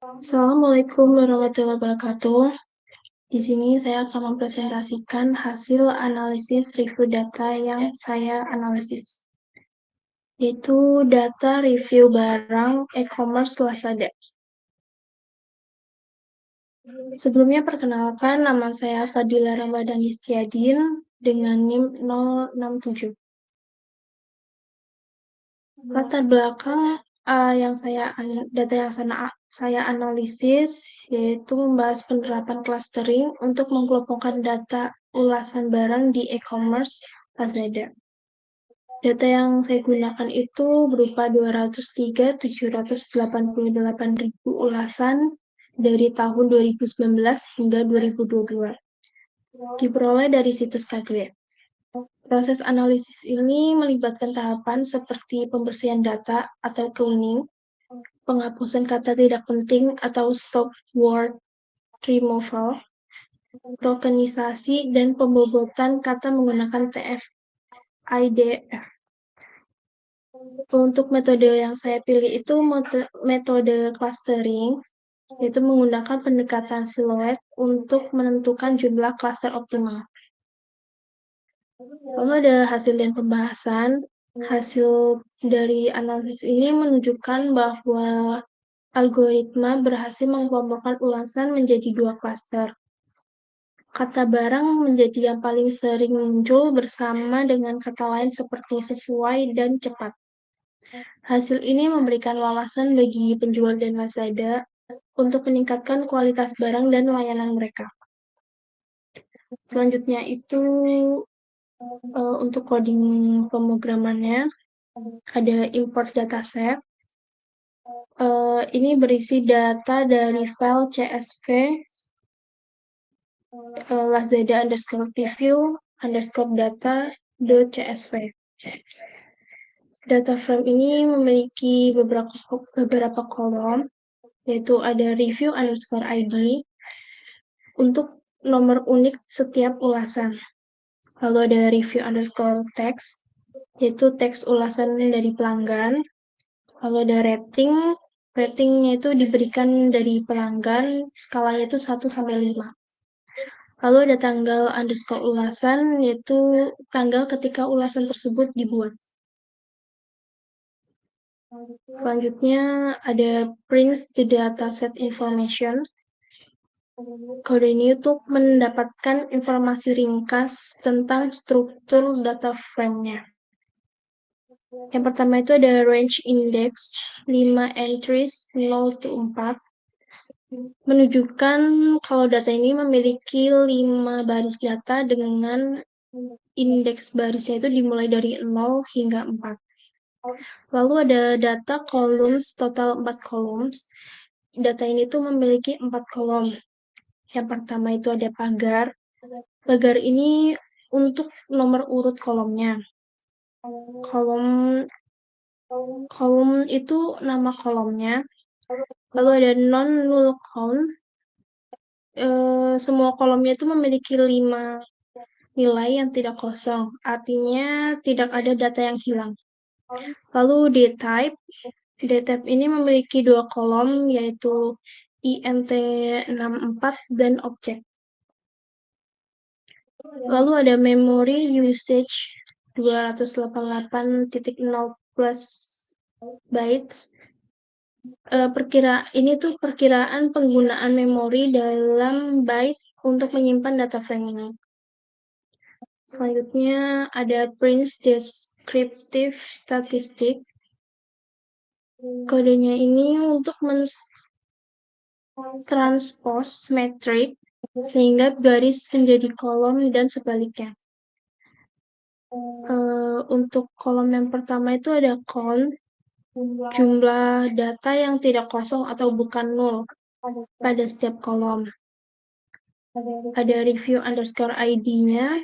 Assalamualaikum warahmatullahi wabarakatuh. Di sini saya akan mempresentasikan hasil analisis review data yang saya analisis, yaitu data review barang e-commerce Lazada. Sebelumnya perkenalkan, nama saya Fadila Ramadhani Setiadin dengan NIM 067. Latar belakang data yang saya analisis yaitu membahas penerapan clustering untuk mengelompokkan data ulasan barang di e-commerce Lazada. Data yang saya gunakan itu berupa 203.788.000 ulasan dari tahun 2019 hingga 2022. Diperoleh dari situs Kaggle. Proses analisis ini melibatkan tahapan seperti pembersihan data atau cleaning, penghapusan kata tidak penting atau stop word removal, tokenisasi, dan pembobotan kata menggunakan TF-IDF. Untuk metode yang saya pilih itu metode clustering, yaitu menggunakan pendekatan siluet untuk menentukan jumlah cluster optimal. Lalu ada hasil dan pembahasan. Hasil dari analisis ini menunjukkan bahwa algoritma berhasil mengelompokkan ulasan menjadi 2 klaster. Kata barang menjadi yang paling sering muncul bersama dengan kata lain seperti sesuai dan cepat. Hasil ini memberikan wawasan bagi penjual dan Lazada untuk meningkatkan kualitas barang dan layanan mereka. Selanjutnya itu untuk coding pemrogramannya ada import dataset. Ini berisi data dari file CSV lazada_preview_data.csv. Data frame ini memiliki beberapa kolom, yaitu ada review_id untuk nomor unik setiap ulasan. Lalu ada review_text, yaitu teks ulasan dari pelanggan. Lalu ada ratingnya itu diberikan dari pelanggan, skalanya itu 1-5. Lalu ada tanggal underscore ulasan, yaitu tanggal ketika ulasan tersebut dibuat. Selanjutnya ada print the dataset information. Kode ini untuk mendapatkan informasi ringkas tentang struktur data frame-nya. Yang pertama itu ada range index 5 entries 0-4. Menunjukkan kalau data ini memiliki 5 baris data dengan indeks barisnya itu dimulai dari 0 hingga 4. Lalu ada data columns, total 4 columns. Data ini tuh memiliki 4 kolom. Yang pertama itu ada pagar. Pagar ini untuk nomor urut kolomnya. Kolom itu nama kolomnya. Lalu ada non-null count. Semua kolomnya itu memiliki 5 nilai yang tidak kosong. Artinya tidak ada data yang hilang. Lalu dtype. Dtype ini memiliki 2 kolom, yaitu int64 dan object. Lalu ada memory usage 288.0 plus bytes. Ini tuh perkiraan penggunaan memori dalam byte untuk menyimpan data frame ini. Selanjutnya ada print descriptive statistic. Kodenya ini untuk transpose metrik sehingga garis menjadi kolom dan sebaliknya. Untuk kolom yang pertama itu ada count, jumlah data yang tidak kosong atau bukan nol pada setiap kolom. Ada review_id-nya.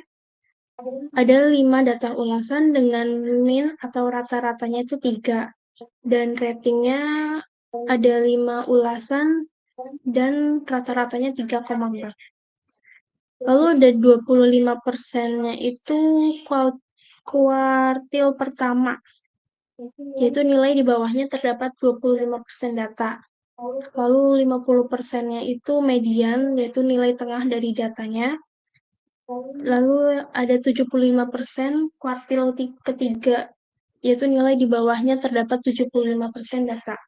Ada 5 data ulasan dengan min atau rata-ratanya itu 3. Dan ratingnya ada 5 ulasan dan rata-ratanya 3,4. Lalu ada 25%-nya itu kuartil pertama, yaitu nilai di bawahnya terdapat 25% data. Lalu 50%-nya itu median, yaitu nilai tengah dari datanya. Lalu ada 75% kuartil ketiga, yaitu nilai di bawahnya terdapat 75% data.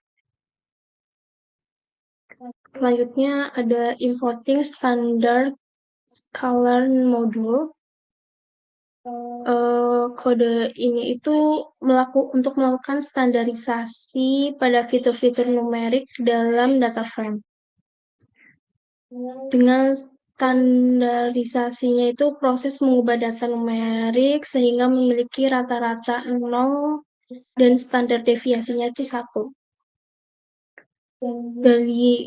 Selanjutnya ada importing standard scalar module. Kode ini itu untuk melakukan standarisasi pada fitur-fitur numerik dalam data frame. Dengan standarisasinya itu proses mengubah data numerik sehingga memiliki rata-rata 0 dan standar deviasinya itu 1.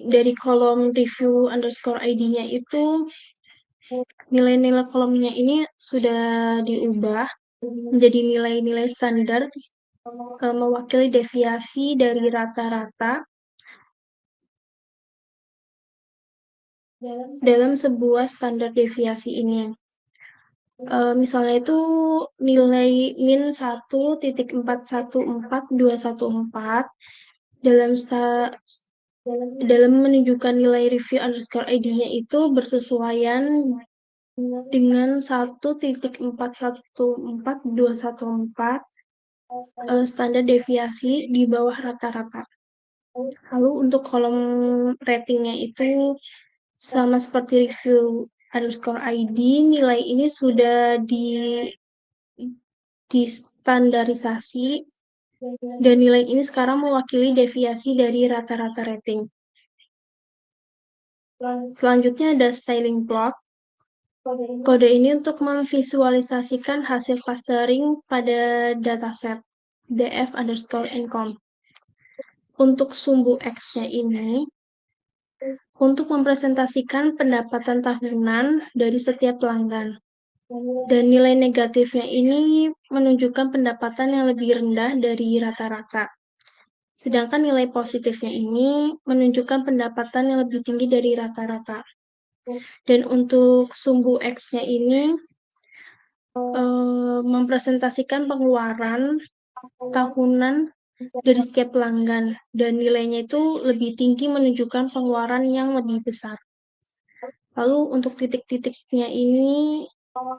Dari kolom review underscore ID-nya itu nilai-nilai kolomnya ini sudah diubah menjadi nilai-nilai standar mewakili deviasi dari rata-rata dalam sebuah standar deviasi ini. Misalnya itu nilai min 1.414.214 dalam menunjukkan nilai review underscore ID-nya itu bersesuaian dengan 1.414.214 standar deviasi di bawah rata-rata. Lalu untuk kolom ratingnya itu sama seperti review underscore ID, nilai ini sudah distandarisasi dan nilai ini sekarang mewakili deviasi dari rata-rata rating. Selanjutnya ada styling plot. Kode ini untuk memvisualisasikan hasil clustering pada dataset df underscore income. Untuk sumbu X-nya ini, untuk mempresentasikan pendapatan tahunan dari setiap pelanggan. Dan nilai negatifnya ini menunjukkan pendapatan yang lebih rendah dari rata-rata. Sedangkan nilai positifnya ini menunjukkan pendapatan yang lebih tinggi dari rata-rata. Dan untuk sumbu X-nya ini mempresentasikan pengeluaran tahunan dari setiap pelanggan. Dan nilainya itu lebih tinggi menunjukkan pengeluaran yang lebih besar. Lalu untuk titik-titiknya ini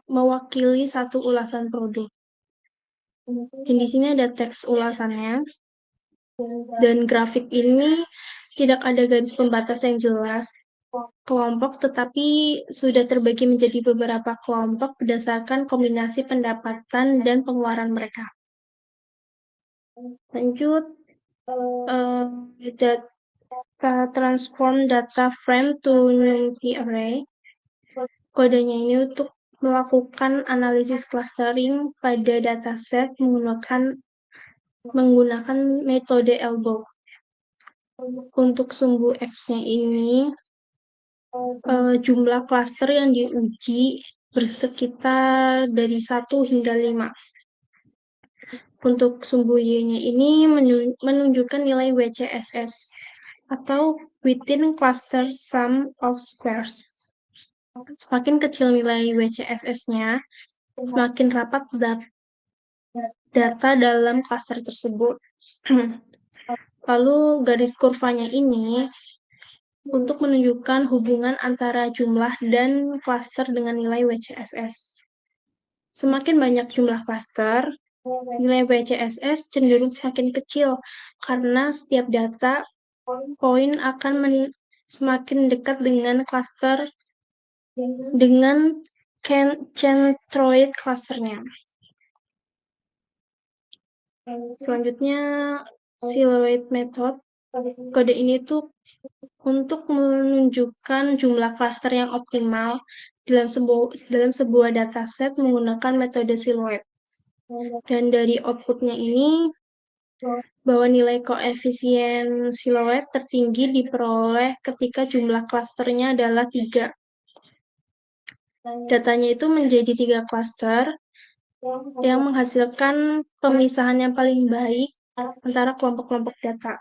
mewakili satu ulasan produk. Dan di sini ada teks ulasannya. Dan grafik ini tidak ada garis pembatas yang jelas kelompok, tetapi sudah terbagi menjadi beberapa kelompok berdasarkan kombinasi pendapatan dan pengeluaran mereka. Lanjut, data transform data frame to NumPy array. Kodenya ini untuk melakukan analisis clustering pada dataset menggunakan metode elbow. Untuk sumbu X-nya ini, jumlah cluster yang diuji bersekitar dari 1 hingga 5. Untuk sumbu Y-nya ini menunjukkan nilai WCSS atau within cluster sum of squares. Semakin kecil nilai WCSS-nya, semakin rapat data dalam cluster tersebut. Lalu garis kurvanya ini untuk menunjukkan hubungan antara jumlah dan cluster dengan nilai WCSS. Semakin banyak jumlah cluster, nilai WCSS cenderung semakin kecil karena setiap data poin akan semakin dekat dengan cluster dengan centroid clusternya. Selanjutnya, silhouette method. Kode ini tuh untuk menunjukkan jumlah cluster yang optimal dalam sebuah dataset menggunakan metode silhouette. Dan dari outputnya ini, bahwa nilai koefisien silhouette tertinggi diperoleh ketika jumlah clusternya adalah 3. Datanya itu menjadi 3 cluster yang menghasilkan pemisahan yang paling baik antara kelompok-kelompok data.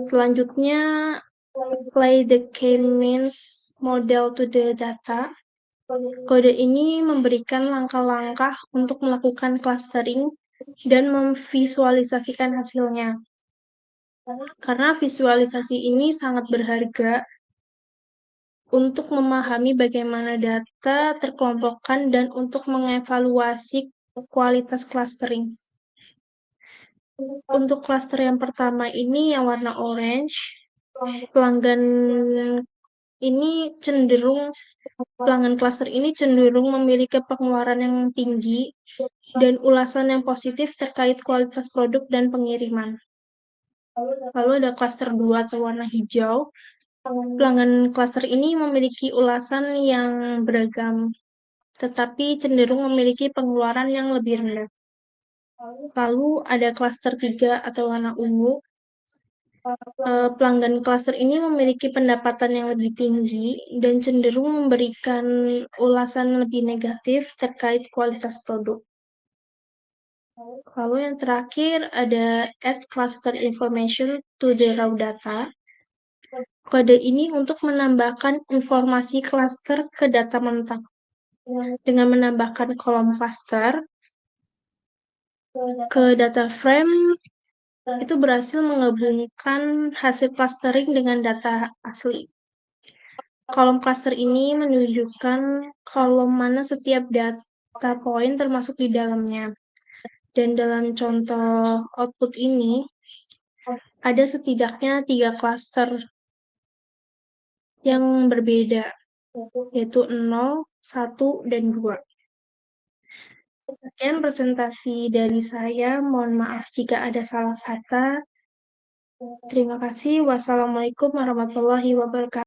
Selanjutnya, apply the k-means model to the data. Kode ini memberikan langkah-langkah untuk melakukan clustering dan memvisualisasikan hasilnya. karena visualisasi ini sangat berharga untuk memahami bagaimana data terkelompokkan dan untuk mengevaluasi kualitas clustering. Untuk cluster yang pertama ini yang warna orange, pelanggan cluster ini cenderung memiliki pengeluaran yang tinggi dan ulasan yang positif terkait kualitas produk dan pengiriman. Lalu ada cluster 2 atau warna hijau. Pelanggan cluster ini memiliki ulasan yang beragam, tetapi cenderung memiliki pengeluaran yang lebih rendah. Lalu ada cluster 3 atau warna ungu. Pelanggan cluster ini memiliki pendapatan yang lebih tinggi dan cenderung memberikan ulasan lebih negatif terkait kualitas produk. Lalu yang terakhir ada add cluster information to the raw data. Kode ini untuk menambahkan informasi cluster ke data mentah. Dengan menambahkan kolom cluster ke data frame, itu berhasil menggabungkan hasil clustering dengan data asli. Kolom cluster ini menunjukkan kolom mana setiap data point termasuk di dalamnya. Dan dalam contoh output ini, ada setidaknya 3 cluster yang berbeda, yaitu 0, 1, dan 2. Sekian presentasi dari saya. Mohon maaf jika ada salah kata. Terima kasih. Wassalamualaikum warahmatullahi wabarakatuh.